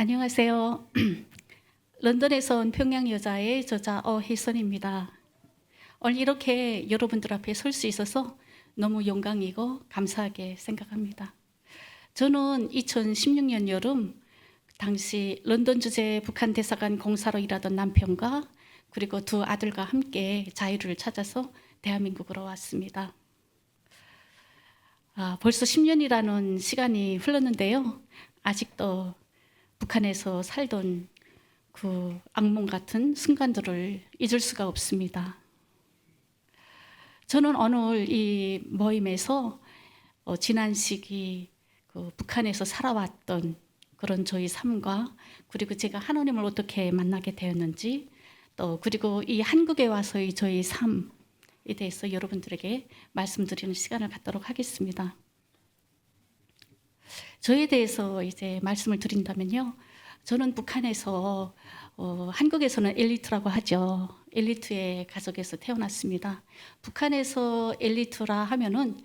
안녕하세요. 런던에서 온 평양 여자의 저자 어혜선입니다. 오늘 이렇게 여러분들 앞에 설 수 있어서 너무 영광이고 감사하게 생각합니다. 저는 2016년 여름 당시 런던 주재 북한 대사관 공사로 일하던 남편과 그리고 두 아들과 함께 자유를 찾아서 대한민국으로 왔습니다. 벌써 10년이라는 시간이 흘렀는데요. 아직도 북한에서 살던 그 악몽 같은 순간들을 잊을 수가 없습니다. 저는 오늘 이 모임에서 지난 시기 그 북한에서 살아왔던 그런 저희 삶과 그리고 제가 하나님을 어떻게 만나게 되었는지 또 그리고 이 한국에 와서의 저희 삶에 대해서 여러분들에게 말씀드리는 시간을 갖도록 하겠습니다. 저에 대해서 이제 말씀을 드린다면요. 저는 북한에서 한국에서는 엘리트라고 하죠. 엘리트의 가족에서 태어났습니다. 북한에서 엘리트라 하면은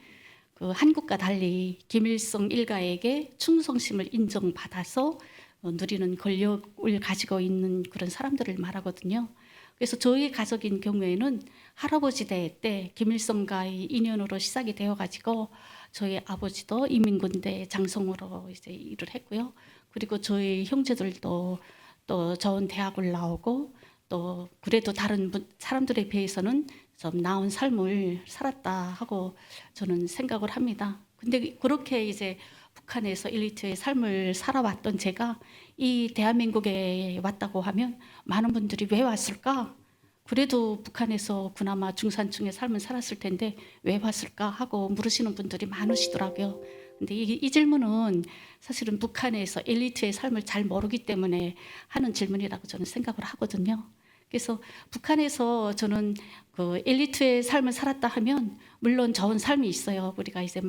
그 한국과 달리 김일성 일가에게 충성심을 인정받아서 누리는 권력을 가지고 있는 그런 사람들을 말하거든요. 그래서 저희 가족인 경우에는 할아버지 대회 때 김일성과의 인연으로 시작이 되어가지고 저희 아버지도 인민군대 장성으로 이제 일을 했고요. 그리고 저희 형제들도 또 좋은 대학을 나오고 또 그래도 다른 사람들에 비해서는 좀 나은 삶을 살았다 하고 저는 생각을 합니다. 근데 그렇게 이제 북한에서 엘리트의 삶을 살아왔던 제가 이 대한민국에 왔다고 하면 많은 분들이 왜 왔을까? 그래도 북한에서 그나마 중산층의 삶을 살았을 텐데 왜 왔을까 하고 물으시는 분들이 많으시더라고요. 근데 이 질문은 사실은 북한에서 엘리트의 삶을 잘 모르기 때문에 하는 질문이라고 저는 생각을 하거든요. 그래서 북한에서 저는 그 엘리트의 삶을 살았다 하면 물론 좋은 삶이 있어요. 우리가 이제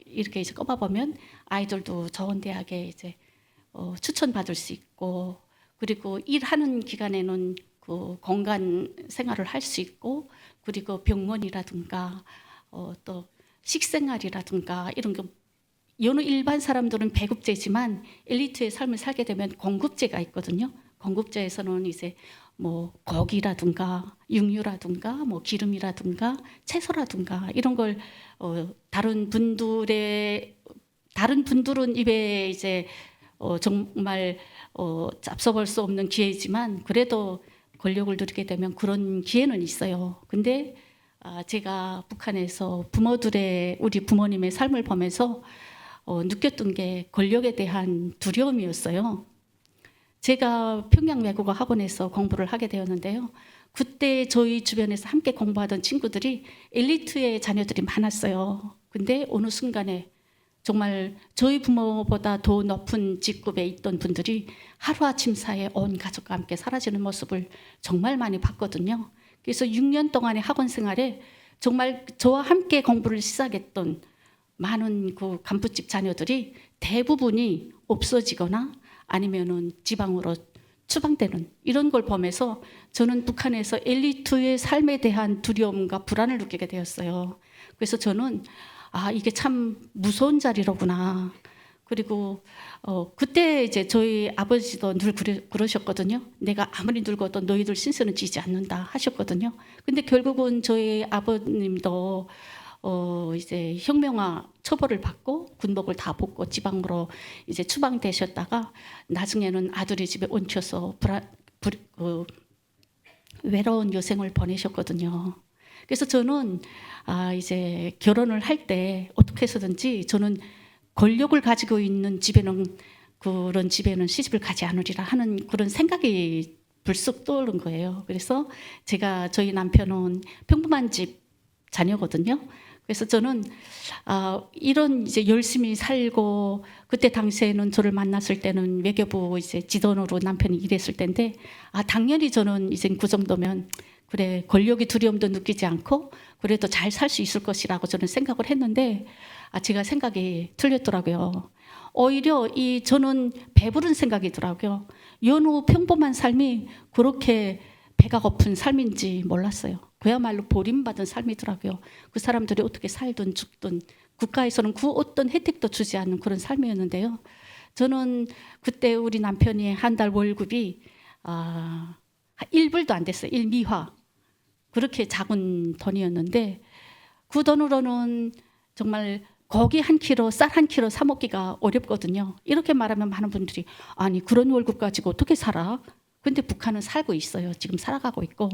이렇게 이제 꼽아보면 아이들도 좋은 대학에 이제 추천받을 수 있고 그리고 일하는 기간에는 그 공간 생활을 할 수 있고 그리고 병원이라든가 또 식생활이라든가 이런 게 여느 일반 사람들은 배급제지만 엘리트의 삶을 살게 되면 공급제가 있거든요. 공급제에서는 이제 뭐 고기라든가 육류라든가 뭐 기름이라든가 채소라든가 이런 걸 다른 분들은 입에 이제 정말 잡숴볼 수 없는 기회지만 그래도 권력을 누리게 되면 그런 기회는 있어요. 근데 제가 북한에서 우리 부모님의 삶을 보면서 느꼈던 게 권력에 대한 두려움이었어요. 제가 평양 외국어 학원에서 공부를 하게 되었는데요. 그때 저희 주변에서 함께 공부하던 친구들이 엘리트의 자녀들이 많았어요. 근데 어느 순간에 정말 저희 부모보다 더 높은 직급에 있던 분들이 하루아침 사이에 온 가족과 함께 사라지는 모습을 정말 많이 봤거든요. 그래서 6년 동안의 학원 생활에 정말 저와 함께 공부를 시작했던 많은 그 간부집 자녀들이 대부분이 없어지거나 아니면은 지방으로 추방되는 이런 걸 보면서 저는 북한에서 엘리트의 삶에 대한 두려움과 불안을 느끼게 되었어요. 그래서 저는 이게 참 무서운 자리로구나. 그리고 그때 이제 저희 아버지도 늘 그러셨거든요. 내가 아무리 늙어도 너희들 신세는 지지 않는다 하셨거든요. 근데 결국은 저희 아버님도 이제 혁명화 처벌을 받고 군복을 다 벗고 지방으로 이제 추방되셨다가 나중에는 아들이 집에 얹혀서 외로운 여생을 보내셨거든요. 그래서 저는 이제 결혼을 할 때 어떻게 해서든지 저는 권력을 가지고 있는 그런 집에는 시집을 가지 않으리라 하는 그런 생각이 불쑥 떠오른 거예요. 그래서 저희 남편은 평범한 집 자녀거든요. 그래서 저는 이런 이제 열심히 살고 그때 당시에는 저를 만났을 때는 외교부 이제 지도원으로 남편이 일했을 때인데 당연히 저는 이제 그 정도면 그래 권력의 두려움도 느끼지 않고 그래도 잘 살 수 있을 것이라고 저는 생각을 했는데 제가 생각이 틀렸더라고요. 오히려 저는 배부른 생각이더라고요. 여느 평범한 삶이 그렇게 배가 고픈 삶인지 몰랐어요. 그야말로 버림받은 삶이더라고요. 그 사람들이 어떻게 살든 죽든 국가에서는 그 어떤 혜택도 주지 않는 그런 삶이었는데요. 저는 그때 우리 남편이 한 달 월급이 1불도 안 됐어요. 1미화. 그렇게 작은 돈이었는데 그 돈으로는 정말 고기 한 킬로, 쌀 한 킬로 사 먹기가 어렵거든요. 이렇게 말하면 많은 분들이 아니 그런 월급 가지고 어떻게 살아? 근데 북한은 살고 있어요. 지금 살아가고 있고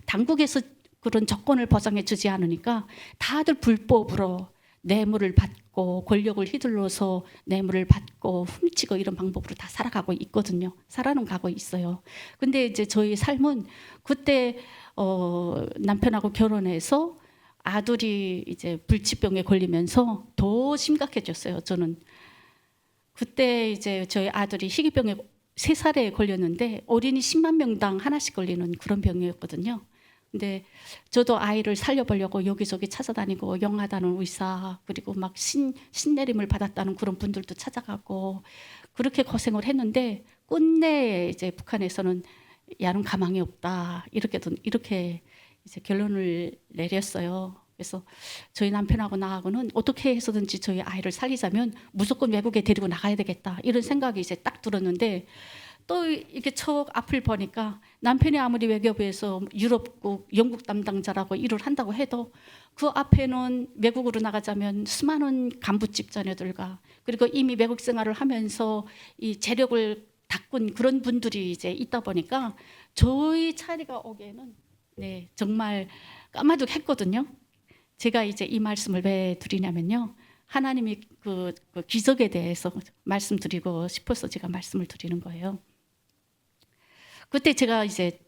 당국에서 그런 조건을 보장해 주지 않으니까 다들 불법으로 뇌물을 받고 권력을 휘둘러서 뇌물을 받고 훔치고 이런 방법으로 다 살아가고 있거든요. 살아는 가고 있어요. 근데 이제 저희 삶은 그때 남편하고 결혼해서 아들이 이제 불치병에 걸리면서 더 심각해졌어요. 저는 그때 이제 저희 아들이 희귀병에 3살에 걸렸는데 어린이 10만 명당 하나씩 걸리는 그런 병이었거든요. 근데 저도 아이를 살려보려고 여기저기 찾아다니고 영하다는 의사 그리고 막 신내림을 받았다는 그런 분들도 찾아가고 그렇게 고생을 했는데 끝내 이제 북한에서는 야는 가망이 없다 이렇게 이제 결론을 내렸어요. 그래서 저희 남편하고 나하고는 어떻게 해서든지 저희 아이를 살리자면 무조건 외국에 데리고 나가야 되겠다 이런 생각이 이제 딱 들었는데 또 이렇게 척 앞을 보니까 남편이 아무리 외교부에서 유럽국, 영국 담당자라고 일을 한다고 해도 그 앞에는 외국으로 나가자면 수많은 간부집 자녀들과 그리고 이미 외국 생활을 하면서 이 재력을 닦은 그런 분들이 이제 있다 보니까 저희 차례가 오기에는 네, 정말 까마득했거든요. 제가 이제 이 말씀을 왜 드리냐면요. 하나님이 그 기적에 대해서 말씀드리고 싶어서 제가 말씀을 드리는 거예요. 그때 제가 이제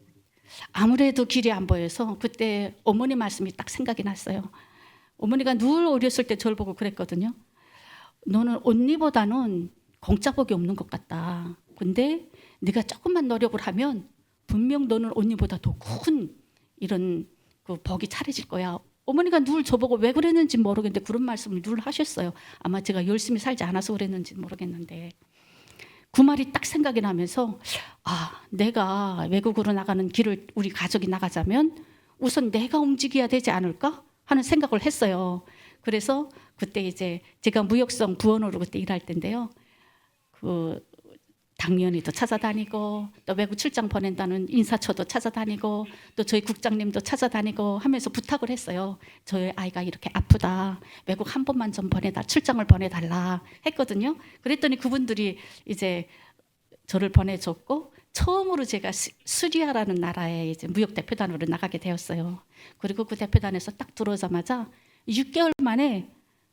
아무래도 길이 안 보여서 그때 어머니 말씀이 딱 생각이 났어요. 어머니가 늘 어렸을 때 저를 보고 그랬거든요. 너는 언니보다는 공짜복이 없는 것 같다. 근데 네가 조금만 노력을 하면 분명 너는 언니보다 더 큰 이런 그 복이 차려질 거야. 어머니가 늘 저보고 왜 그랬는지 모르겠는데 그런 말씀을 늘 하셨어요. 아마 제가 열심히 살지 않아서 그랬는지 모르겠는데 그 말이 딱 생각이 나면서 내가 외국으로 나가는 길을 우리 가족이 나가자면 우선 내가 움직여야 되지 않을까 하는 생각을 했어요. 그래서 그때 이제 제가 무역성 부원으로 그때 일할 때인데요. 그 당연히도 찾아다니고 또 외국 출장 보낸다는 인사처도 찾아다니고 또 저희 국장님도 찾아다니고 하면서 부탁을 했어요. 저희 아이가 이렇게 아프다. 외국 한 번만 좀 출장을 보내달라 했거든요. 그랬더니 그분들이 이제 저를 보내줬고 처음으로 제가 시리아라는 나라에 이제 무역 대표단으로 나가게 되었어요. 그리고 그 대표단에서 딱 들어오자마자 6개월 만에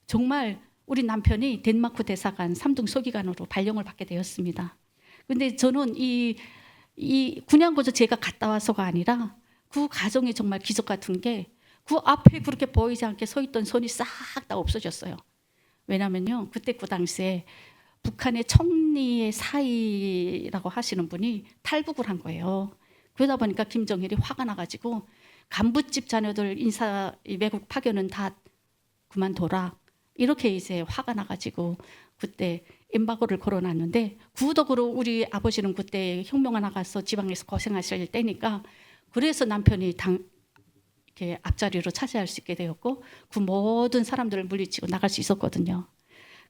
정말 우리 남편이 덴마크 대사관 3등 서기관으로 발령을 받게 되었습니다. 근데 저는 이 군양고조 제가 갔다 와서가 아니라 그 가정이 정말 기적 같은 게 그 앞에 그렇게 보이지 않게 서 있던 손이 싹 다 없어졌어요. 왜냐면요. 그때 그 당시에 북한의 총리의 사이라고 하시는 분이 탈북을 한 거예요. 그러다 보니까 김정일이 화가 나가지고 간부집 자녀들 외국 파견은 다 그만둬라. 이렇게 이제 화가 나가지고 그때 엠바고를 걸어놨는데 그 덕으로 우리 아버지는 그때 혁명에 나가서 지방에서 고생하실 때니까 그래서 남편이 이렇게 앞자리로 차지할 수 있게 되었고 그 모든 사람들을 물리치고 나갈 수 있었거든요.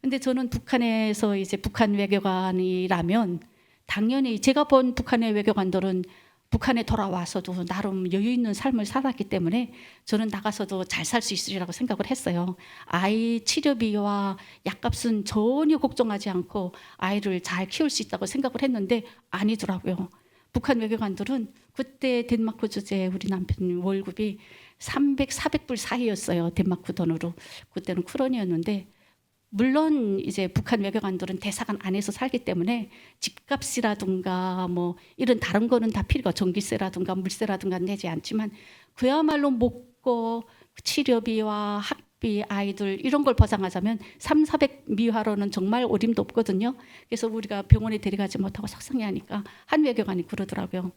근데 저는 북한에서 이제 북한 외교관이라면 당연히 제가 본 북한의 외교관들은 북한에 돌아와서도 나름 여유 있는 삶을 살았기 때문에 저는 나가서도 잘 살 수 있으리라고 생각을 했어요. 아이 치료비와 약값은 전혀 걱정하지 않고 아이를 잘 키울 수 있다고 생각을 했는데 아니더라고요. 북한 외교관들은 그때 덴마크 주재 우리 남편 월급이 300, 400불 사이였어요. 덴마크 돈으로. 그때는 크론이었는데 물론 이제 북한 외교관들은 대사관 안에서 살기 때문에 집값이라든가 뭐 이런 다른 거는 다 필요가 전기세라든가 물세라든가 내지 않지만 그야말로 먹고 치료비와 학비 아이들 이런 걸 보장하자면 3, 400 미화로는 정말 어림도 없거든요. 그래서 우리가 병원에 데려가지 못하고 속상해 하니까 한 외교관이 그러더라고요.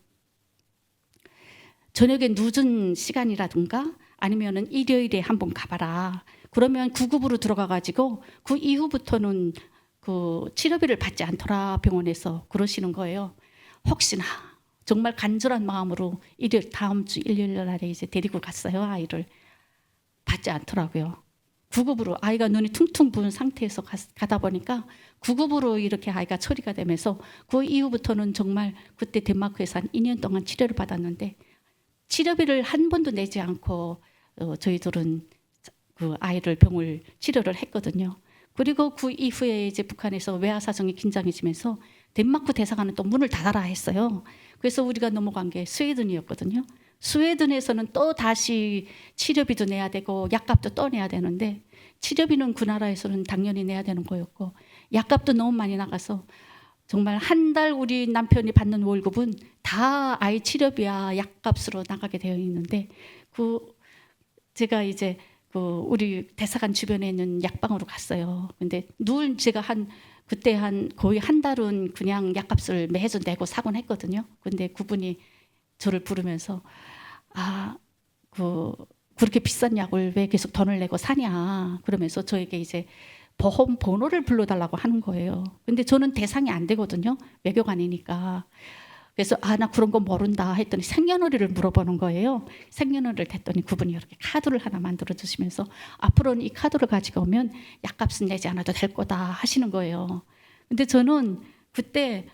저녁에 늦은 시간이라든가 아니면은 일요일에 한번 가봐라. 그러면 구급으로 들어가가지고 그 이후부터는 그 치료비를 받지 않더라 병원에서 그러시는 거예요. 혹시나 정말 간절한 마음으로 다음 주 일요일 날에 이제 데리고 갔어요. 아이를 받지 않더라고요. 구급으로 아이가 눈이 퉁퉁 부은 상태에서 가다 보니까 구급으로 이렇게 아이가 처리가 되면서 그 이후부터는 정말 그때 덴마크에서 한 2년 동안 치료를 받았는데 치료비를 한 번도 내지 않고 저희들은 그 아이를 병을 치료를 했거든요. 그리고 그 이후에 이제 북한에서 외화 사정이 긴장해지면서 덴마크 대사관은 또 문을 닫아라 했어요. 그래서 우리가 넘어간 게 스웨덴이었거든요. 스웨덴에서는 또 다시 치료비도 내야 되고 약값도 또 내야 되는데 치료비는 그 나라에서는 당연히 내야 되는 거였고 약값도 너무 많이 나가서 정말 한 달 우리 남편이 받는 월급은 다 아이 치료비와 약값으로 나가게 되어 있는데 제가 이제 우리 대사관 주변에 있는 약방으로 갔어요. 근데 늘 제가 그때 거의 한 달은 그냥 약값을 매주 내고 사곤 했거든요. 근데 그분이 저를 부르면서 그렇게 비싼 약을 왜 계속 돈을 내고 사냐 그러면서 저에게 이제 보험 번호를 불러달라고 하는 거예요. 근데 저는 대상이 안 되거든요. 외교관이니까. 그래서 나 그런 거 모른다 했더니 생년월일을 물어보는 거예요. 생년월일을 댔더니 그분이 이렇게 카드를 하나 만들어 주시면서 앞으로는 이 카드를 가지고 오면 약값은 내지 않아도 될 거다 하시는 거예요. 근데 저는 그때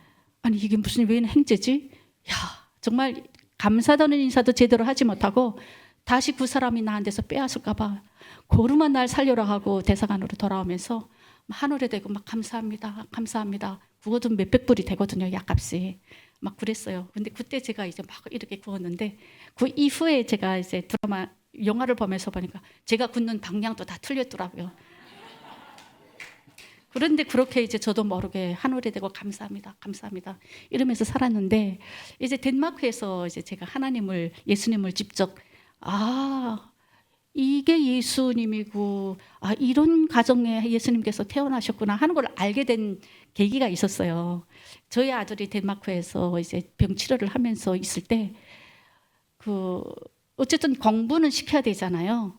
이게 무슨 왜 행제지? 야, 정말 감사하다는 인사도 제대로 하지 못하고 다시 그 사람이 나한테서 빼앗을까 봐 고루만 날 살려라 하고 대사관으로 돌아오면서 하늘에 대고 막 감사합니다. 감사합니다. 그것도 몇백 불이 되거든요. 약값이. 막 그랬어요. 근데 그때 제가 이제 막 이렇게 구웠는데 그 이후에 제가 이제 영화를 보면서 보니까 제가 굽는 방향도 다 틀렸더라고요. 그런데 그렇게 이제 저도 모르게 하늘에 대고 감사합니다. 감사합니다. 이러면서 살았는데 이제 덴마크에서 이제 제가 예수님을 직접 이게 예수님이고 이런 가정에 예수님께서 태어나셨구나 하는 걸 알게 된 계기가 있었어요. 저희 아들이 덴마크에서 이제 병 치료를 하면서 있을 때 어쨌든 공부는 시켜야 되잖아요.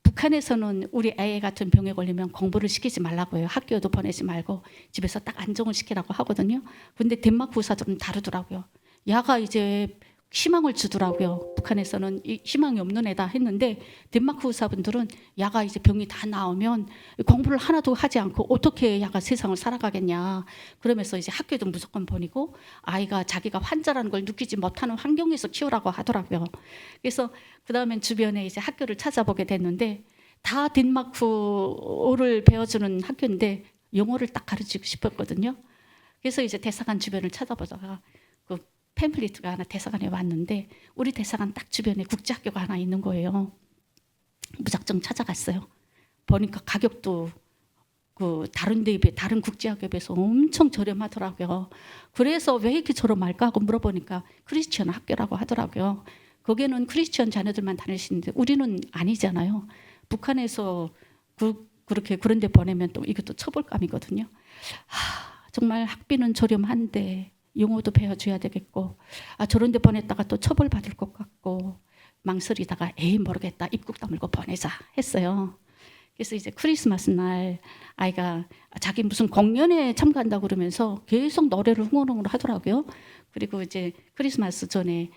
북한에서는 우리 애 같은 병에 걸리면 공부를 시키지 말라고 해요. 학교도 보내지 말고 집에서 딱 안정을 시키라고 하거든요. 근데 덴마크 의사들은 다르더라고요. 야가 이제 희망을 주더라고요. 북한에서는 희망이 없는 애다 했는데 덴마크 의사분들은 야가 이제 병이 다 나오면 공부를 하나도 하지 않고 어떻게 야가 세상을 살아가겠냐. 그러면서 이제 학교도 무조건 보내고 아이가 자기가 환자라는 걸 느끼지 못하는 환경에서 키우라고 하더라고요. 그래서 그 다음엔 주변에 이제 학교를 찾아보게 됐는데 다 덴마크어를 배워주는 학교인데 영어를 딱 가르치고 싶었거든요. 그래서 이제 대사관 주변을 찾아보다가 팸플리트가 하나 대사관에 왔는데 우리 대사관 딱 주변에 국제학교가 하나 있는 거예요. 무작정 찾아갔어요. 보니까 가격도 다른 국제학교에 비해서 엄청 저렴하더라고요. 그래서 왜 이렇게 저렴할까 하고 물어보니까 크리스천 학교라고 하더라고요. 거기는 크리스천 자녀들만 다니시는데 우리는 아니잖아요. 북한에서 그렇게 그런 데 보내면 또 이것도 처벌감이거든요. 정말 학비는 저렴한데 영어도 배워줘야 되겠고 저런 데 보냈다가 또 처벌받을 것 같고 망설이다가 모르겠다 입국 다물고 보내자 했어요. 그래서 이제 크리스마스 날 아이가 자기 무슨 공연에 참가한다고 그러면서 계속 노래를 흥얼흥얼 하더라고요. 그리고 이제 크리스마스 전에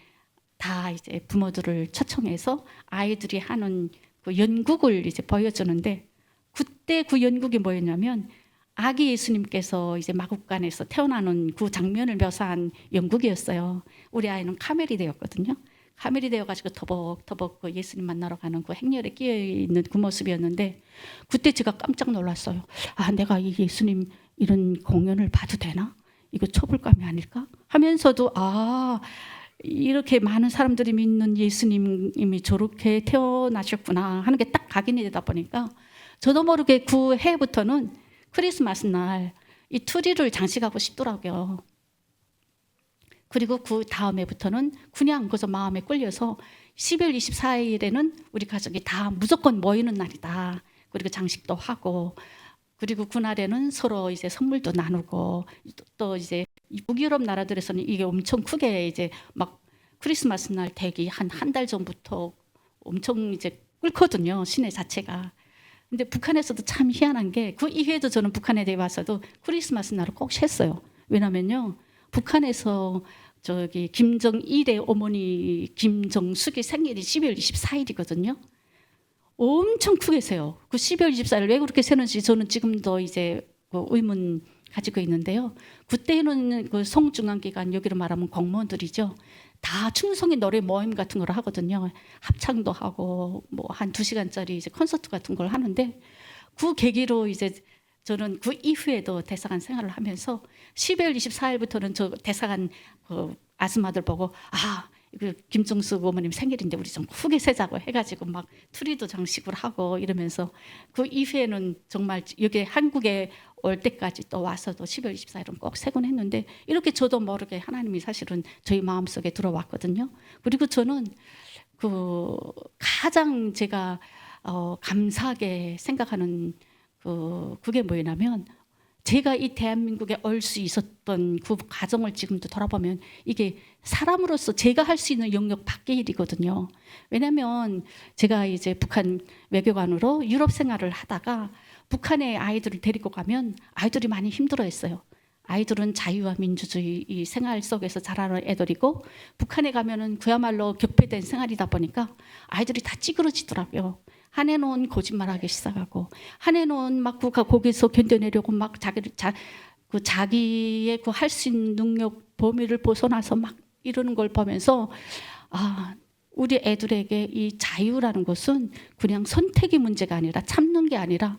다 이제 부모들을 초청해서 아이들이 하는 그 연극을 이제 보여주는데 그때 그 연극이 뭐였냐면 아기 예수님께서 이제 마국간에서 태어나는 그 장면을 묘사한 연극이었어요. 우리 아이는 카멜이 되었거든요. 카멜이 되어가지고 터벅터벅 그 예수님 만나러 가는 그 행렬에 끼어 있는 그 모습이었는데 그때 제가 깜짝 놀랐어요. 내가 이 예수님 이런 공연을 봐도 되나? 이거 처벌감이 아닐까? 하면서도 이렇게 많은 사람들이 믿는 예수님이 저렇게 태어나셨구나 하는 게 딱 각인이 되다 보니까 저도 모르게 그 해부터는 크리스마스 날 이 트리를 장식하고 싶더라고요. 그리고 그 다음 해부터는 그냥 그저 마음에 끌려서 12월 24일에는 우리 가족이 다 무조건 모이는 날이다. 그리고 장식도 하고 그리고 그날에는 서로 이제 선물도 나누고 또 이제 북유럽 나라들에서는 이게 엄청 크게 이제 막 크리스마스 날 대기 한 달 전부터 엄청 이제 끓거든요. 시내 자체가. 근데 북한에서도 참 희한한 게 그 이후에도 저는 북한에 대해 와서도 크리스마스 날을 꼭 쉬었어요. 왜냐면요. 북한에서 저기 김정일의 어머니 김정숙이 생일이 12월 24일이거든요. 엄청 크게 세요. 그 12월 24일 왜 그렇게 세는지 저는 지금도 이제 그 의문 가지고 있는데요. 그때는 그 송중앙기관, 여기로 말하면 공무원들이죠. 다 충성의 노래 모임 같은 걸 하거든요. 합창도 하고 뭐 한 2시간짜리 이제 콘서트 같은 걸 하는데, 그 계기로 이제 저는 그 이후에도 대사관 생활을 하면서 12월 24일부터는 저 대사관 그 아줌마들 보고 그 김정숙 어머님 생일인데 우리 좀 크게 세자고 해가지고 막 트리도 장식을 하고 이러면서, 그 이후에는 정말 여기 한국에 올 때까지 또 와서도 12월 24일은 꼭 세곤 했는데, 이렇게 저도 모르게 하나님이 사실은 저희 마음속에 들어왔거든요. 그리고 저는 그 가장 제가 감사하게 생각하는 그게 뭐냐면, 제가 이 대한민국에 올 수 있었던 그 과정을 지금도 돌아보면 이게 사람으로서 제가 할 수 있는 영역 밖의 일이거든요. 왜냐하면 제가 이제 북한 외교관으로 유럽 생활을 하다가 북한에 아이들을 데리고 가면 아이들이 많이 힘들어했어요. 아이들은 자유와 민주주의 이 생활 속에서 자라는 애들이고, 북한에 가면은 그야말로 격폐된 생활이다 보니까 아이들이 다 찌그러지더라고요. 한 해는 거짓말하기 시작하고, 한 해는 막 거기서 견뎌내려고 막 자기의 그 할 수 있는 능력 범위를 벗어나서 막 이러는 걸 보면서, 우리 애들에게 이 자유라는 것은 그냥 선택의 문제가 아니라, 참는 게 아니라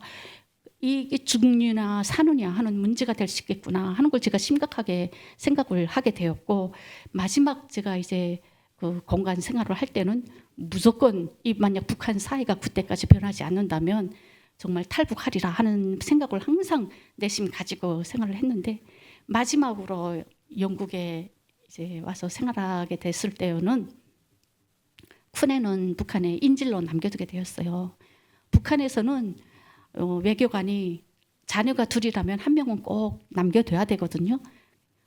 이게 죽느냐 사느냐 하는 문제가 될 수 있겠구나 하는 걸 제가 심각하게 생각을 하게 되었고, 마지막 제가 이제 그 공간 생활을 할 때는 무조건 이 만약 북한 사회가 그때까지 변하지 않는다면 정말 탈북하리라 하는 생각을 항상 내심 가지고 생활을 했는데, 마지막으로 영국에 이제 와서 생활하게 됐을 때는 큰애는 북한에 인질로 남겨두게 되었어요. 북한에서는 외교관이 자녀가 둘이라면 한 명은 꼭 남겨둬야 되거든요.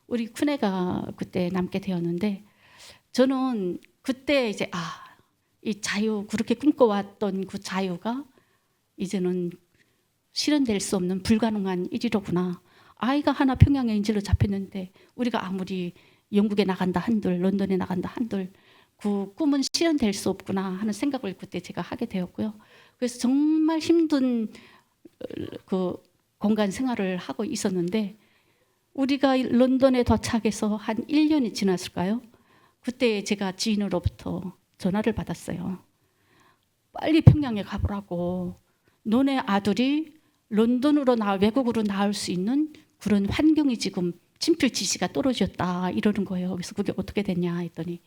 우리 큰애가 그때 남게 되었는데, 저는 그때 이제 이 자유, 그렇게 꿈꿔왔던 그 자유가 이제는 실현될 수 없는 불가능한 일이로구나. 아이가 하나 평양에 인질로 잡혔는데 우리가 아무리 영국에 나간다 한들 런던에 나간다 한들 그 꿈은 실현될 수 없구나 하는 생각을 그때 제가 하게 되었고요. 그래서 정말 힘든 그 공간 생활을 하고 있었는데, 우리가 런던에 도착해서 한 1년이 지났을까요? 그때 제가 지인으로부터 전화를 받았어요. 빨리 평양에 가보라고. 너네 아들이 런던으로 외국으로 나올 수 있는 그런 환경이 지금 친필 지시가 떨어졌다 이러는 거예요. 그래서 그게 어떻게 됐냐 했더니,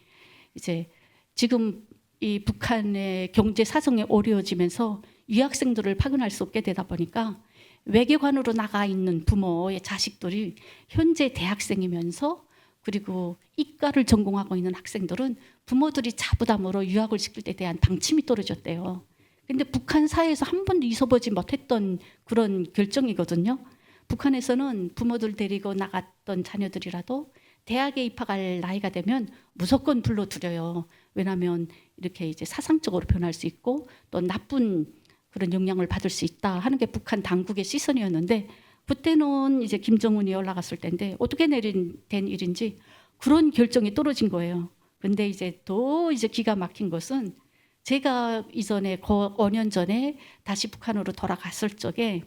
이제 지금 이 북한의 경제 사정이 어려워지면서 유학생들을 파견할 수 없게 되다 보니까 외교관으로 나가 있는 부모의 자식들이 현재 대학생이면서, 그리고 이과를 전공하고 있는 학생들은 부모들이 자부담으로 유학을 시킬 때 대한 방침이 떨어졌대요. 근데 북한 사회에서 한 번도 있어보지 못했던 그런 결정이거든요. 북한에서는 부모들 데리고 나갔던 자녀들이라도 대학에 입학할 나이가 되면 무조건 불러들여요. 왜냐하면 이렇게 이제 사상적으로 변할 수 있고 또 나쁜 그런 영향을 받을 수 있다 하는 게 북한 당국의 시선이었는데, 그때는 이제 김정은이 올라갔을 때인데 어떻게 된 일인지 그런 결정이 떨어진 거예요. 근데 이제 더 이제 기가 막힌 것은, 제가 이전에 5년 전에 다시 북한으로 돌아갔을 적에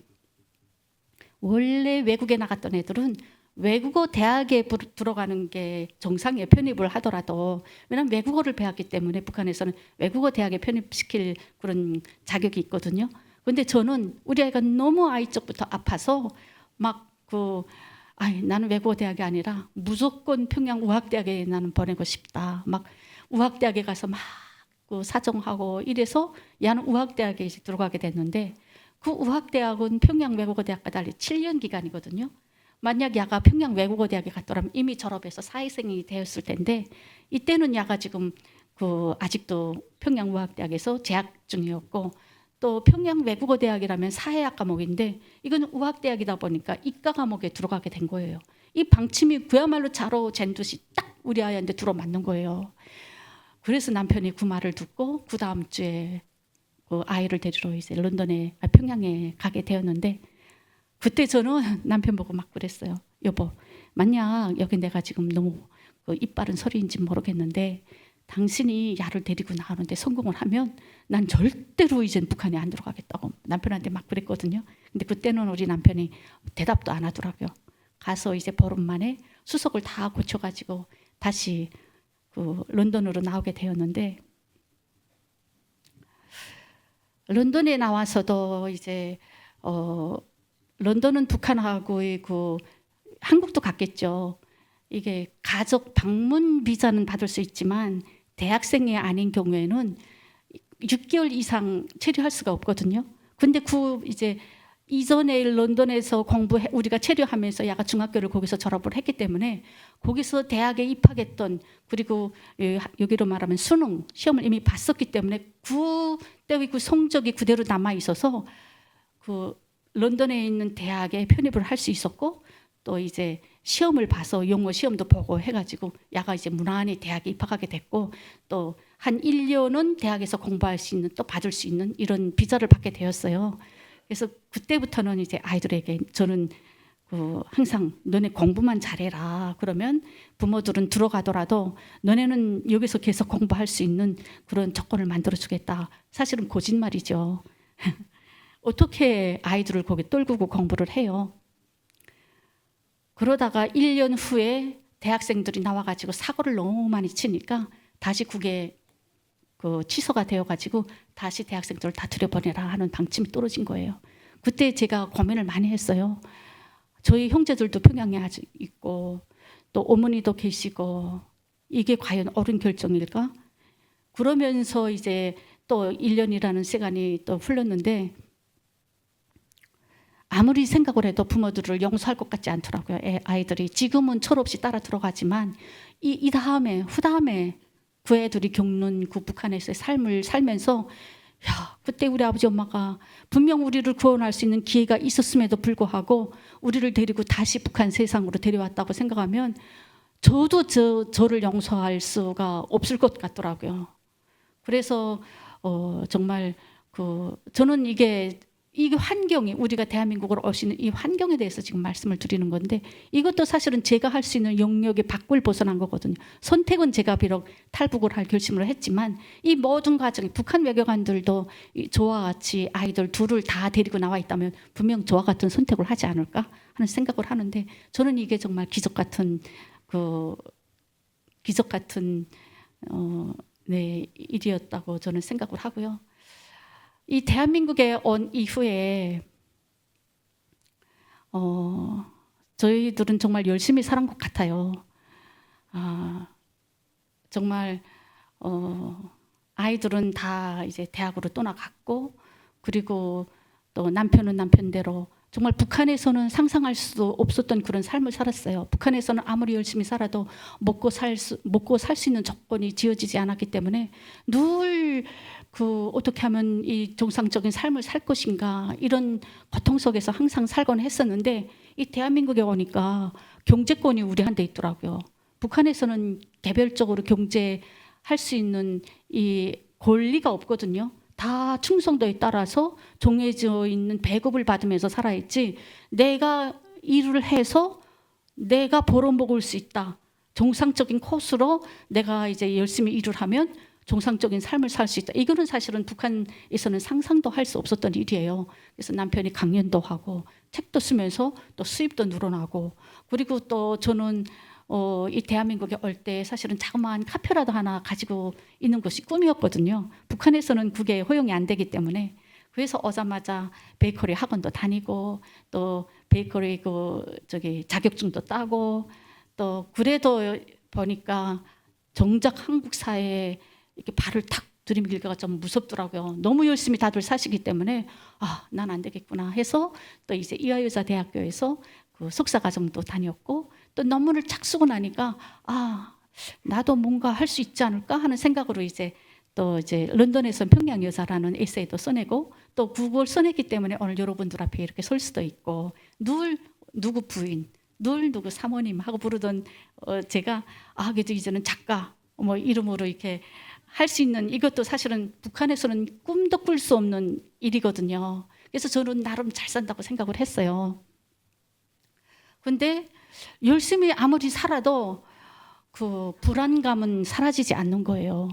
원래 외국에 나갔던 애들은 외국어 대학에 들어가는 게 정상이에요. 편입을 하더라도. 왜냐하면 외국어를 배웠기 때문에 북한에서는 외국어 대학에 편입시킬 그런 자격이 있거든요. 그런데 저는 우리 아이가 너무 아이 쪽부터 아파서 나는 외국어 대학이 아니라 무조건 평양 우학대학에 나는 보내고 싶다. 막 우학대학에 가서 막 그 사정하고 이래서 야는 우학대학에 이제 들어가게 됐는데, 그 우학대학은 평양 외국어대학과 달리 7년 기간이거든요. 만약 야가 평양 외국어대학에 갔더라면 이미 졸업해서 사회생이 되었을 텐데, 이때는 야가 지금 아직도 평양 우학대학에서 재학 중이었고, 또 평양 외국어대학이라면 사회학 과목인데 이건 우학대학이다 보니까 이과 과목에 들어가게 된 거예요. 이 방침이 그야말로 자로 잰 듯이 딱 우리 아이한테 들어맞는 거예요. 그래서 남편이 그 말을 듣고 그 다음 주에 그 아이를 데리러 이제 평양에 가게 되었는데, 그때 저는 남편 보고 막 그랬어요. 여보, 만약 여기 내가 지금 너무 그 입 바른 소리인지 모르겠는데 당신이 야를 데리고 나오는데 성공을 하면 난 절대로 이젠 북한에 안 들어가겠다고 남편한테 막 그랬거든요. 근데 그때는 우리 남편이 대답도 안 하더라고요. 가서 이제 보름 만에 수석을 다 고쳐가지고 다시 그 런던으로 나오게 되었는데, 런던에 나와서도 이제 런던은 북한하고의 그 한국도 같겠죠. 이게 가족 방문 비자는 받을 수 있지만 대학생이 아닌 경우에는 6개월 이상 체류할 수가 없거든요. 근데 그 이제 이전에 런던에서 우리가 체류하면서 야가 중학교를 거기서 졸업을 했기 때문에 거기서 대학에 입학했던, 그리고 여기로 말하면 수능 시험을 이미 봤었기 때문에 그때의 그 성적이 그대로 남아 있어서 그 런던에 있는 대학에 편입을 할 수 있었고, 또 이제 시험을 봐서 영어 시험도 보고 해가지고 야가 이제 무난히 대학에 입학하게 됐고, 또 한 1년은 대학에서 공부할 수 있는, 또 받을 수 있는 이런 비자를 받게 되었어요. 그래서 그때부터는 이제 아이들에게 저는 항상 너네 공부만 잘해라. 그러면 부모들은 들어가더라도 너네는 여기서 계속 공부할 수 있는 그런 조건을 만들어주겠다. 사실은 거짓말이죠. 어떻게 아이들을 거기 떨구고 공부를 해요? 그러다가 1년 후에 대학생들이 나와가지고 사고를 너무 많이 치니까 다시 그게 취소가 되어가지고 다시 대학생들을 다 들여보내라 하는 방침이 떨어진 거예요. 그때 제가 고민을 많이 했어요. 저희 형제들도 평양에 아직 있고 또 어머니도 계시고 이게 과연 옳은 결정일까? 그러면서 이제 또 1년이라는 시간이 또 흘렀는데 아무리 생각을 해도 부모들을 용서할 것 같지 않더라고요. 아이들이 지금은 철없이 따라 들어가지만 이 다음에 후다음에 그 애들이 겪는 그 북한에서의 삶을 살면서 야, 그때 우리 아버지 엄마가 분명 우리를 구원할 수 있는 기회가 있었음에도 불구하고 우리를 데리고 다시 북한 세상으로 데려왔다고 생각하면 저도 저를 용서할 수가 없을 것 같더라고요. 그래서 정말 저는 이게 환경이, 우리가 대한민국으로 올 수 있는 이 환경에 대해서 지금 말씀을 드리는 건데, 이것도 사실은 제가 할 수 있는 영역의 밖을 벗어난 거거든요. 선택은 제가 비록 탈북을 할 결심을 했지만 이 모든 과정이, 북한 외교관들도 저와 같이 아이들 둘을 다 데리고 나와 있다면 분명 저와 같은 선택을 하지 않을까 하는 생각을 하는데, 저는 이게 정말 기적 같은 일이었다고 저는 생각을 하고요. 이 대한민국에 온 이후에 저희들은 정말 열심히 살은 것 같아요. 정말 아이들은 다 이제 대학으로 떠나갔고, 그리고 또 남편은 남편대로 정말 북한에서는 상상할 수 없었던 그런 삶을 살았어요. 북한에서는 아무리 열심히 살아도 먹고 살 수 있는 조건이 지어지지 않았기 때문에 늘 어떻게 하면 이 정상적인 삶을 살 것인가, 이런 고통 속에서 항상 살곤 했었는데, 이 대한민국에 오니까 경제권이 우리한테 있더라고요. 북한에서는 개별적으로 경제할 수 있는 이 권리가 없거든요. 다 충성도에 따라서 정해져 있는 배급을 받으면서 살아있지, 내가 일을 해서 내가 벌어먹을 수 있다, 정상적인 코스로 내가 이제 열심히 일을 하면 정상적인 삶을 살 수 있다, 이거는 사실은 북한에서는 상상도 할 수 없었던 일이에요. 그래서 남편이 강연도 하고 책도 쓰면서 또 수입도 늘어나고, 그리고 또 저는 이 대한민국에 올 때 사실은 자그마한 카페라도 하나 가지고 있는 것이 꿈이었거든요. 북한에서는 그게 허용이 안 되기 때문에. 그래서 오자마자 베이커리 학원도 다니고, 또 베이커리 자격증도 따고, 또 그래도 보니까 정작 한국 사회에 이렇게 발을 탁 들이밀기가 좀 무섭더라고요. 너무 열심히 다들 사시기 때문에 난 안 되겠구나 해서 또 이제 이화여자대학교에서 그 석사과정도 다녔고, 또 논문을 착 쓰고 나니까 나도 뭔가 할 수 있지 않을까 하는 생각으로 이제 런던에서 평양여자라는 에세이도 써내고, 또 그걸 써냈기 때문에 오늘 여러분들 앞에 이렇게 설 수도 있고, 늘 누구 부인, 늘 누구 사모님 하고 부르던 제가 그래도 이제는 작가 이름으로 이렇게 할 수 있는, 이것도 사실은 북한에서는 꿈도 꿀 수 없는 일이거든요. 그래서 저는 나름 잘 산다고 생각을 했어요. 근데 열심히 아무리 살아도 그 불안감은 사라지지 않는 거예요.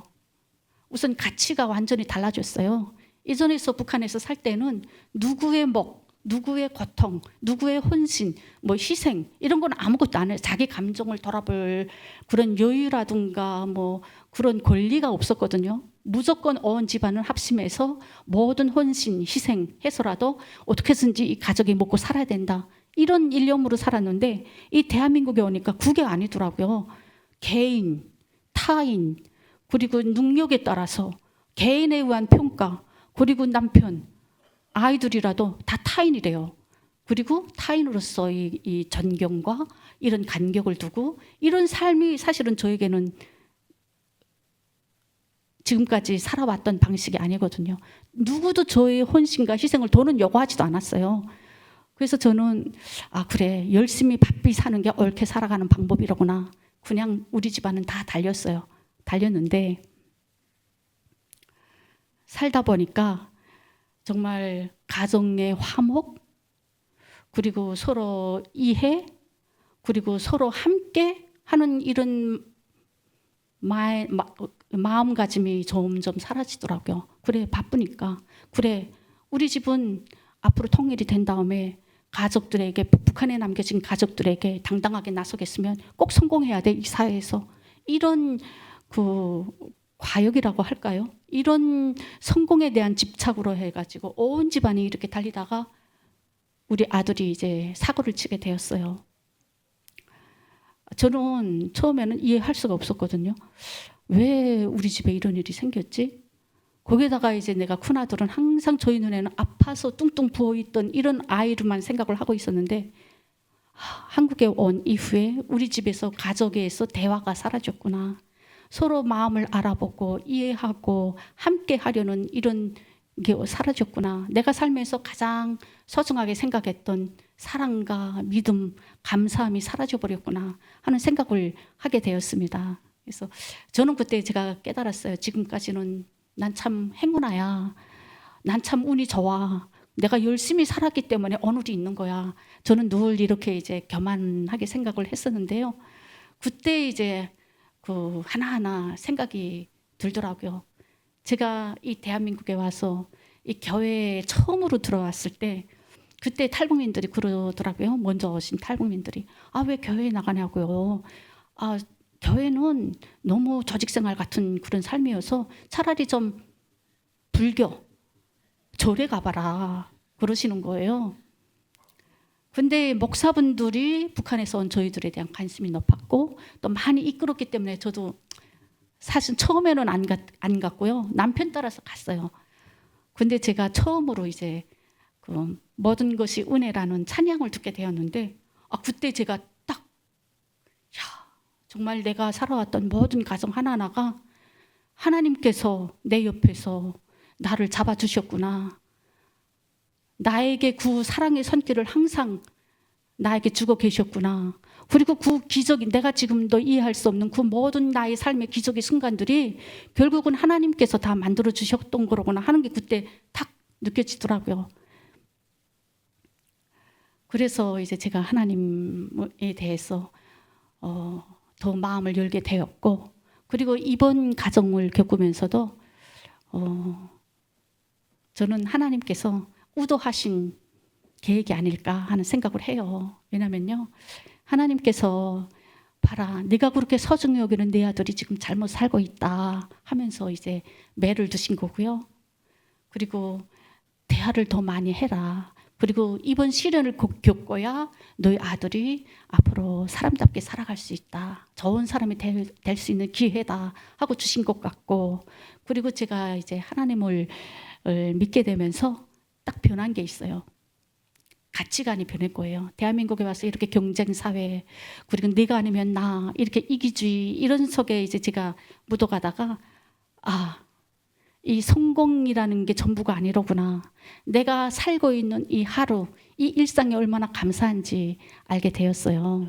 우선 가치가 완전히 달라졌어요. 이전에서 북한에서 살 때는 누구의 목, 누구의 고통, 누구의 헌신, 뭐 희생 이런 건 아무것도 안 해요. 자기 감정을 돌아볼 그런 여유라든가 뭐 그런 권리가 없었거든요. 무조건 온 집안을 합심해서 모든 헌신, 희생해서라도 어떻게 해서든지 이 가족이 먹고 살아야 된다. 이런 일념으로 살았는데 이 대한민국에 오니까 그게 아니더라고요. 개인, 타인, 그리고 능력에 따라서 개인에 의한 평가, 그리고 남편, 아이들이라도 다 타인이래요. 그리고 타인으로서 이 존경과 이런 간격을 두고 이런 삶이 사실은 저에게는 지금까지 살아왔던 방식이 아니거든요. 누구도 저의 헌신과 희생을 더는 요구하지도 않았어요. 그래서 저는 아 그래 열심히 바삐 사는 게 옳게 살아가는 방법이로구나. 그냥 우리 집안은 다 달렸어요. 달렸는데 살다 보니까 정말 가정의 화목, 그리고 서로 이해, 그리고 서로 함께 하는 이런 마음가짐이 점점 사라지더라고요. 그래 바쁘니까. 그래 우리 집은 앞으로 통일이 된 다음에 가족들에게, 북한에 남겨진 가족들에게 당당하게 나서겠으면 꼭 성공해야 돼. 이 사회에서. 이런 그 과욕이라고 할까요? 이런 성공에 대한 집착으로 해가지고 온 집안이 이렇게 달리다가 우리 아들이 이제 사고를 치게 되었어요. 저는 처음에는 이해할 수가 없었거든요. 왜 우리 집에 이런 일이 생겼지? 거기다가 이제 내가 큰아들은 항상 저희 눈에는 아파서 뚱뚱 부어있던 이런 아이로만 생각을 하고 있었는데 한국에 온 이후에 우리 집에서 가족에서 대화가 사라졌구나. 서로 마음을 알아보고 이해하고 함께 하려는 이런 게 사라졌구나. 내가 살면서 가장 소중하게 생각했던 사랑과 믿음, 감사함이 사라져버렸구나 하는 생각을 하게 되었습니다. 그래서 저는 그때 제가 깨달았어요. 지금까지는 난 참 행운아야. 난 참 운이 좋아. 내가 열심히 살았기 때문에 오늘이 있는 거야. 저는 늘 이렇게 이제 교만하게 생각을 했었는데요. 그때 이제 그 하나하나 생각이 들더라고요. 제가 이 대한민국에 와서 이 교회에 처음으로 들어왔을 때 그때 탈북민들이 그러더라고요. 먼저 오신 탈북민들이 아 왜 교회에 나가냐고요. 아 교회는 너무 조직생활 같은 그런 삶이어서 차라리 좀 불교, 절에 가봐라 그러시는 거예요. 근데 목사분들이 북한에서 온 저희들에 대한 관심이 높았고 또 많이 이끌었기 때문에 저도 사실 처음에는 안 갔고요. 남편 따라서 갔어요. 근데 제가 처음으로 이제 그 모든 것이 은혜라는 찬양을 듣게 되었는데 그때 제가 딱 정말 내가 살아왔던 모든 가정 하나하나가 하나님께서 내 옆에서 나를 잡아주셨구나. 나에게 그 사랑의 손길을 항상 나에게 주고 계셨구나. 그리고 그 기적이 내가 지금도 이해할 수 없는 그 모든 나의 삶의 기적의 순간들이 결국은 하나님께서 다 만들어 주셨던 거로구나 하는 게 그때 탁 느껴지더라고요. 그래서 이제 제가 하나님에 대해서 더 마음을 열게 되었고, 그리고 이번 가정을 겪으면서도 저는 하나님께서 의도하신 계획이 아닐까 하는 생각을 해요. 왜냐면요, 하나님께서 봐라, 네가 그렇게 소중히 여기는 내 아들이 지금 잘못 살고 있다 하면서 이제 매를 두신 거고요. 그리고 대화를 더 많이 해라. 그리고 이번 시련을 겪어야 너희 아들이 앞으로 사람답게 살아갈 수 있다. 좋은 사람이 될 수 있는 기회다 하고 주신 것 같고, 그리고 제가 이제 하나님을 믿게 되면서 딱 변한 게 있어요. 가치관이 변할 거예요. 대한민국에 와서 이렇게 경쟁 사회, 그리고 네가 아니면 나, 이렇게 이기주의 이런 속에 이제 제가 묻어가다가 이 성공이라는 게 전부가 아니로구나. 내가 살고 있는 이 하루, 이 일상이 얼마나 감사한지 알게 되었어요.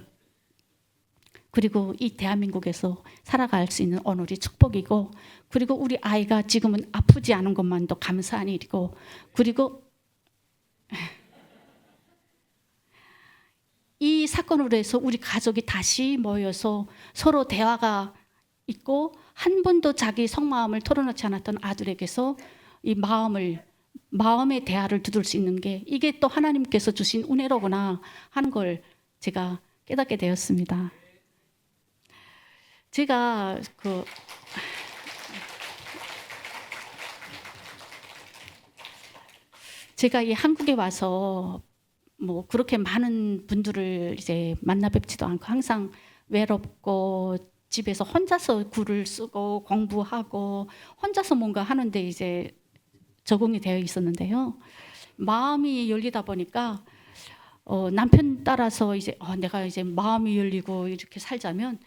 그리고 이 대한민국에서 살아갈 수 있는 오늘이 축복이고, 그리고 우리 아이가 지금은 아프지 않은 것만도 감사한 일이고, 그리고 이 사건으로 해서 우리 가족이 다시 모여서 서로 대화가 있고 한 번도 자기 속마음을 털어놓지 않았던 아들에게서 이 마음의 대화를 두들 수 있는 게 이게 또 하나님께서 주신 은혜로구나 하는 걸 제가 깨닫게 되었습니다. 제가 이 한국에 와서 뭐 그렇게 많은 분들을 이제 만나 뵙지도 않고 항상 외롭고 집에서 혼자서 글을 쓰고 공부하고 혼자서 뭔가 하는데 이제 적응이 되어 있었는데요. 마음이 열리다 보니까 남편 따라서 이제 내가 이제 마음이 열리고 이렇게 살자면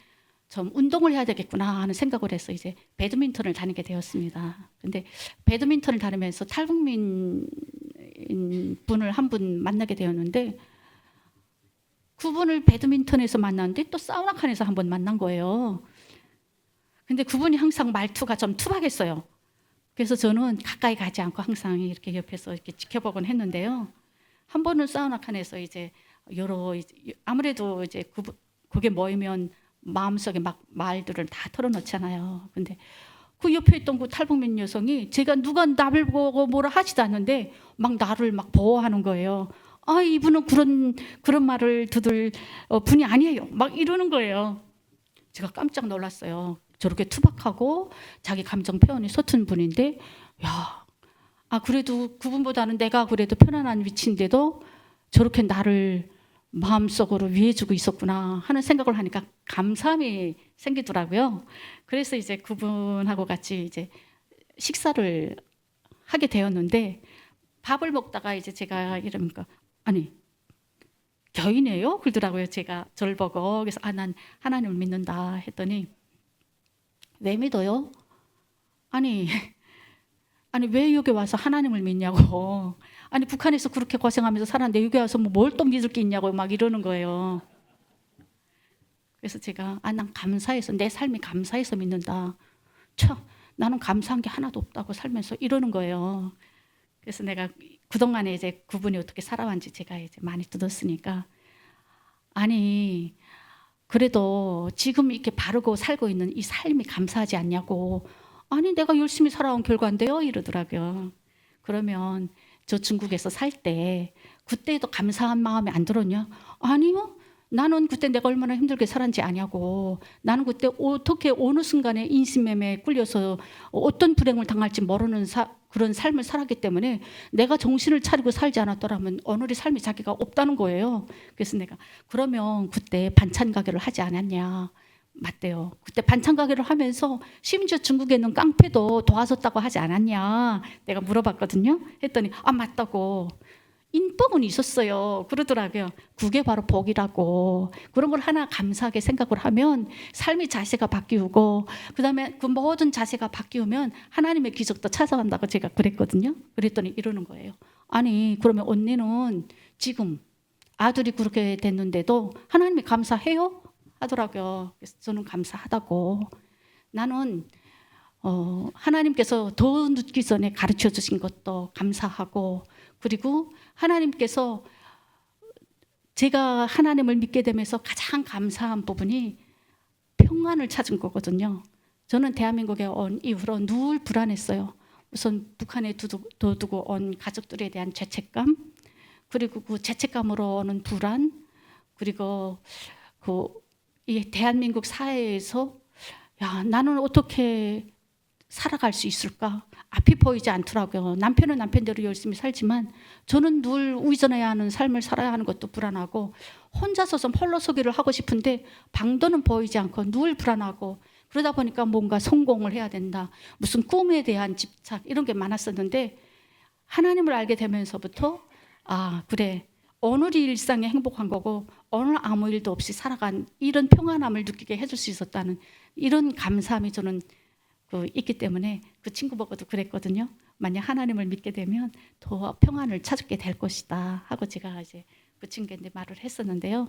좀 운동을 해야 되겠구나 하는 생각을 해서 이제 배드민턴을 다니게 되었습니다. 근데 배드민턴을 다니면서 탈북민 분을 한 분 만나게 되었는데 그분을 배드민턴에서 만났는데 또 사우나칸에서 한 번 만난 거예요. 근데 그분이 항상 말투가 좀 투박했어요. 그래서 저는 가까이 가지 않고 항상 이렇게 옆에서 이렇게 지켜보곤 했는데요. 한 번은 사우나칸에서 이제 아무래도 이제 그게 모이면 마음속에 막 말들을 다 털어놓잖아요. 근데 그 옆에 있던 그 탈북민 여성이 제가 누가 나를 보고 뭐라 하지도 않는데 막 나를 막 보호하는 거예요. 아, 이분은 그런 말을 듣을 분이 아니에요. 막 이러는 거예요. 제가 깜짝 놀랐어요. 저렇게 투박하고 자기 감정 표현이 서툰 분인데, 그래도 그분보다는 내가 그래도 편안한 위치인데도 저렇게 나를 마음속으로 위해주고 있었구나 하는 생각을 하니까 감사함이 생기더라고요. 그래서 이제 그분하고 같이 이제 식사를 하게 되었는데 밥을 먹다가 이제 제가 이러니까 아니 교인이에요? 그러더라고요. 제가 저를 보고. 그래서 난 하나님을 믿는다 했더니 왜 믿어요? 아니 왜 여기 와서 하나님을 믿냐고. 아니 북한에서 그렇게 고생하면서 살았는데 여기 와서 뭘 또 믿을 게 있냐고 막 이러는 거예요. 그래서 제가 난 감사해서 내 삶이 감사해서 믿는다. 나는 감사한 게 하나도 없다고 살면서 이러는 거예요. 그래서 내가 그동안에 이제 그분이 어떻게 살아왔는지 제가 이제 많이 듣었으니까 아니 그래도 지금 이렇게 바르고 살고 있는 이 삶이 감사하지 않냐고. 아니 내가 열심히 살아온 결과인데요 이러더라고요. 그러면 저 중국에서 살 때 그때도 감사한 마음이 안 들었냐? 아니요. 나는 그때 내가 얼마나 힘들게 살았는지 아냐고. 나는 그때 어떻게 어느 순간에 인신매매에 끌려서 어떤 불행을 당할지 모르는 그런 삶을 살았기 때문에 내가 정신을 차리고 살지 않았더라면 오늘의 삶이 자기가 없다는 거예요. 그래서 내가 그러면 그때 반찬 가게를 하지 않았냐. 맞대요. 그때 반찬 가게를 하면서 심지어 중국에 있는 깡패도 도와줬다고 하지 않았냐. 내가 물어봤거든요. 했더니 맞다고. 인복은 있었어요. 그러더라고요. 그게 바로 복이라고. 그런 걸 하나 감사하게 생각을 하면 삶의 자세가 바뀌고 그다음에 그 모든 자세가 바뀌면 하나님의 기적도 찾아간다고 제가 그랬거든요. 그랬더니 이러는 거예요. 아니 그러면 언니는 지금 아들이 그렇게 됐는데도 하나님이 감사해요? 하더라고요. 그래서 저는 감사하다고. 나는 하나님께서 더 늦기 전에 가르쳐 주신 것도 감사하고 그리고 하나님께서 제가 하나님을 믿게 되면서 가장 감사한 부분이 평안을 찾은 거거든요. 저는 대한민국에 온 이후로 늘 불안했어요. 우선 북한에 두고 온 가족들에 대한 죄책감 그리고 그 죄책감으로 오는 불안 그리고 이 대한민국 사회에서 나는 어떻게 살아갈 수 있을까? 앞이 보이지 않더라고요. 남편은 남편대로 열심히 살지만 저는 늘 의존해야 하는 삶을 살아야 하는 것도 불안하고 혼자서 좀 홀로서기를 하고 싶은데 방도는 보이지 않고 늘 불안하고 그러다 보니까 뭔가 성공을 해야 된다. 무슨 꿈에 대한 집착 이런 게 많았었는데 하나님을 알게 되면서부터 그래. 오늘이 일상의 행복한 거고 오늘 아무 일도 없이 살아간 이런 평안함을 느끼게 해줄 수 있었다는 이런 감사함이 저는 있기 때문에 그 친구 보고도 그랬거든요. 만약 하나님을 믿게 되면 더 평안을 찾게 될 것이다 하고 제가 이제 그 친구한테 말을 했었는데요.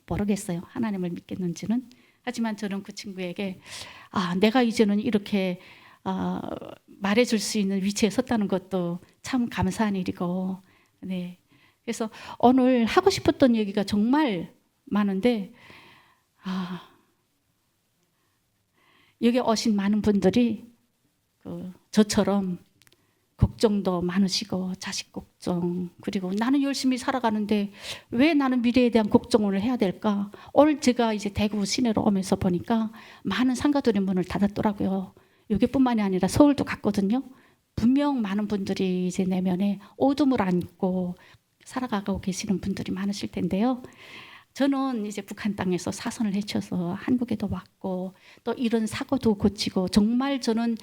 모르겠어요. 하나님을 믿겠는지는. 하지만 저는 그 친구에게 내가 이제는 이렇게 말해줄 수 있는 위치에 섰다는 것도 참 감사한 일이고 네. 그래서 오늘 하고 싶었던 얘기가 정말 많은데 여기 오신 많은 분들이 저처럼 걱정도 많으시고 자식 걱정, 그리고 나는 열심히 살아가는데 왜 나는 미래에 대한 걱정을 해야 될까? 오늘 제가 이제 대구 시내로 오면서 보니까 많은 상가들의 문을 닫았더라고요. 여기뿐만이 아니라 서울도 갔거든요. 분명 많은 분들이 이제 내면에 어둠을 안고 살아가고 계시는 분들이 많으실 텐데요. 저는 이제 북한 땅에서 사선을 헤쳐서 한국에도 왔고 또 이런 사고도 고치고 정말 저는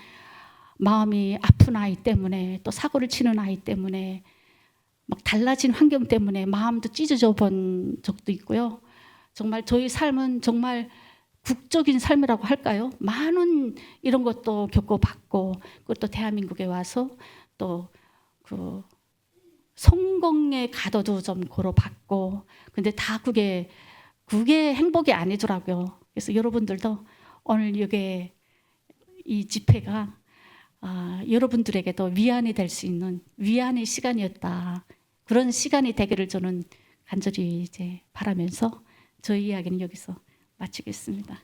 마음이 아픈 아이 때문에 또 사고를 치는 아이 때문에 막 달라진 환경 때문에 마음도 찢어져 본 적도 있고요. 정말 저희 삶은 정말 국적인 삶이라고 할까요? 많은 이런 것도 겪어봤고 그것도 대한민국에 와서 또 그 성공의 가도도 좀 걸어봤고 근데 다 그게 행복이 아니더라고요. 그래서 여러분들도 오늘 이게 이 집회가 여러분들에게도 위안이 될 수 있는 위안의 시간이었다. 그런 시간이 되기를 저는 간절히 이제 바라면서 저희 이야기는 여기서 마치겠습니다.